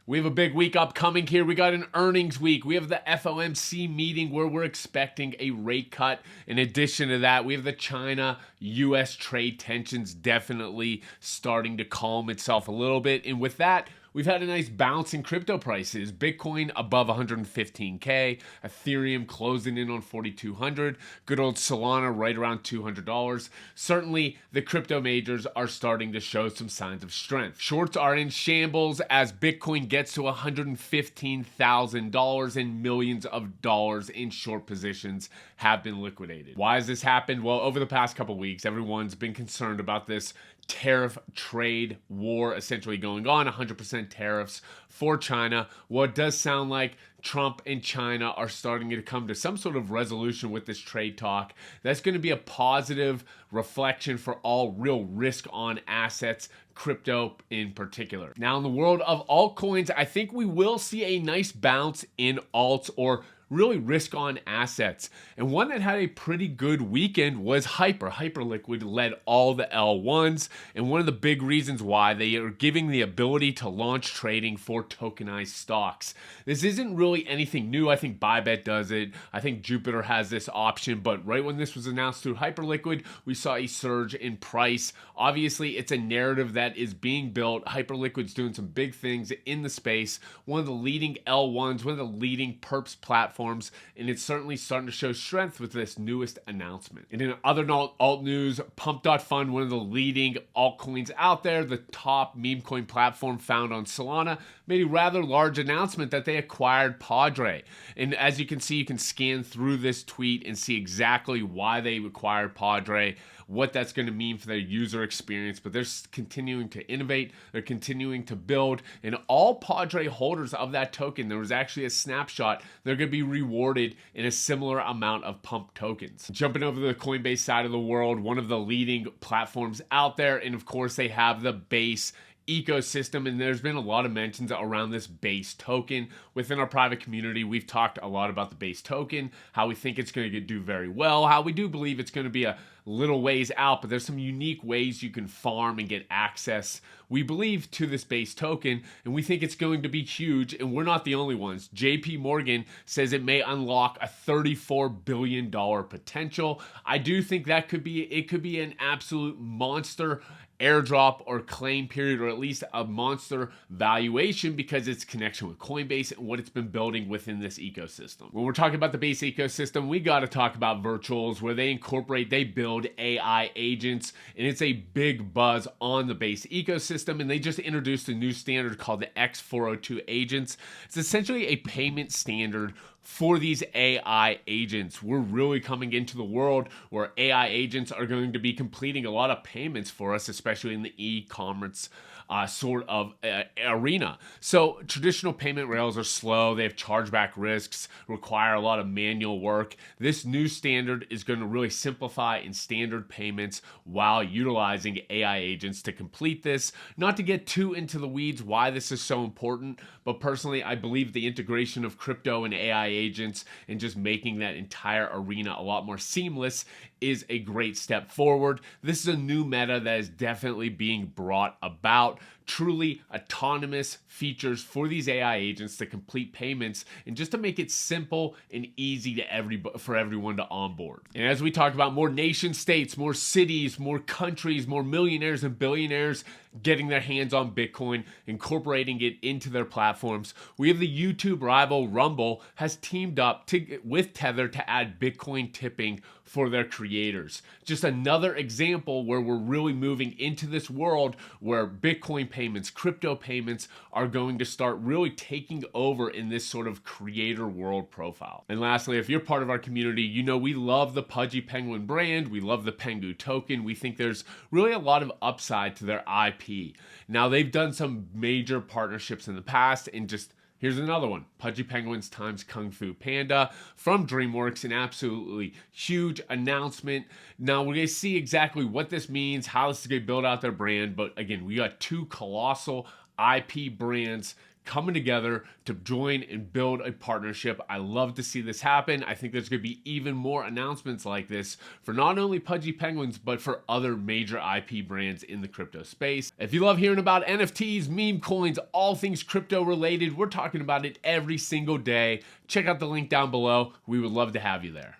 We have a big week upcoming here. We got an earnings week. We have the FOMC meeting where we're expecting a rate cut. In addition to that, we have the China-US trade tensions definitely starting to calm itself a little bit. And with that, we've had a nice bounce in crypto prices. Bitcoin above 115K, Ethereum closing in on 4,200, good old Solana right around $200. Certainly, the crypto majors are starting to show some signs of strength. Shorts are in shambles as Bitcoin gets to $115,000 and millions of dollars in short positions have been liquidated. Why has this happened? Well, over the past couple weeks, everyone's been concerned about this tariff trade war essentially going on, 100% tariffs for China. Well, it does sound like Trump and China are starting to come to some sort of resolution with this trade talk. That's going to be a positive reflection for all real risk on assets, crypto in particular. Now, in the world of altcoins, I think we will see a nice bounce in alts, or really risk on assets. And one that had a pretty good weekend was Hyperliquid led all the L1s. And one of the big reasons why they are giving the ability to launch trading for tokenized stocks. This isn't really anything new. I think Bybit does it. I think Jupiter has this option. But right when this was announced through Hyperliquid, we saw a surge in price. Obviously, it's a narrative that is being built. Hyperliquid's doing some big things in the space. One of the leading L1s, one of the leading perps platforms, and it's certainly starting to show strength with this newest announcement. And in other alt news, Pump.Fund, one of the leading altcoins out there, the top meme coin platform found on Solana, made a rather large announcement that they acquired Padre. And as you can see, you can scan through this tweet and see exactly why they acquired Padre, what that's going to mean for their user experience. But they're continuing to innovate, they're continuing to build, and all Padre holders of that token, there was actually a snapshot, they're going to be rewarded in a similar amount of pump tokens. Jumping over to the Coinbase side of the world, one of the leading platforms out there, and of course they have the Base ecosystem, and there's been a lot of mentions around this Base token within our private community. We've talked a lot about the Base token, how we think it's going to do very well, how we do believe it's going to be a little ways out, but there's some unique ways you can farm and get access, we believe, to this Base token, and we think it's going to be huge, and we're not the only ones. JP Morgan says it may unlock a $34 billion potential. I do think that could be an absolute monster airdrop or claim period, or at least a monster valuation, because its connection with Coinbase and what it's been building within this ecosystem. When we're talking about the Base ecosystem, we got to talk about virtuals, where they build AI agents, and it's a big buzz on the Base ecosystem. And they just introduced a new standard called the X402 agents. It's essentially a payment standard for these AI agents. We're really coming into the world where AI agents are going to be completing a lot of payments for us, especially in the e-commerce sort of arena. So traditional payment rails are slow, they have chargeback risks, require a lot of manual work. This new standard is going to really simplify and standard payments while utilizing AI agents to complete this. Not to get too into the weeds why this is so important, but personally I believe the integration of crypto and AI agents and just making that entire arena a lot more seamless is a great step forward. This is a new meta that is definitely being brought about. Truly autonomous features for these AI agents to complete payments, and just to make it simple and easy to for everyone to onboard. And as we talked about, more nation states, more cities, more countries, more millionaires and billionaires getting their hands on Bitcoin, incorporating it into their platforms. We have the YouTube rival Rumble has teamed up with Tether to add Bitcoin tipping for their creators. Just another example where we're really moving into this world where Bitcoin payments, crypto payments are going to start really taking over in this sort of creator world profile. And lastly, if you're part of our community, you know we love the Pudgy Penguin brand. We love the Pengu token. We think there's really a lot of upside to their IP. Now, they've done some major partnerships in the past, and just here's another one. Pudgy Penguins times Kung Fu Panda from DreamWorks, an absolutely huge announcement. Now, we're going to see exactly what this means, how this is going to build out their brand. But again, we got two colossal IP brands coming together to join and build a partnership. I love to see this happen. I think there's going to be even more announcements like this for not only Pudgy Penguins, but for other major IP brands in the crypto space. If you love hearing about NFTs, meme coins, all things crypto related, we're talking about it every single day. Check out the link down below. We would love to have you there.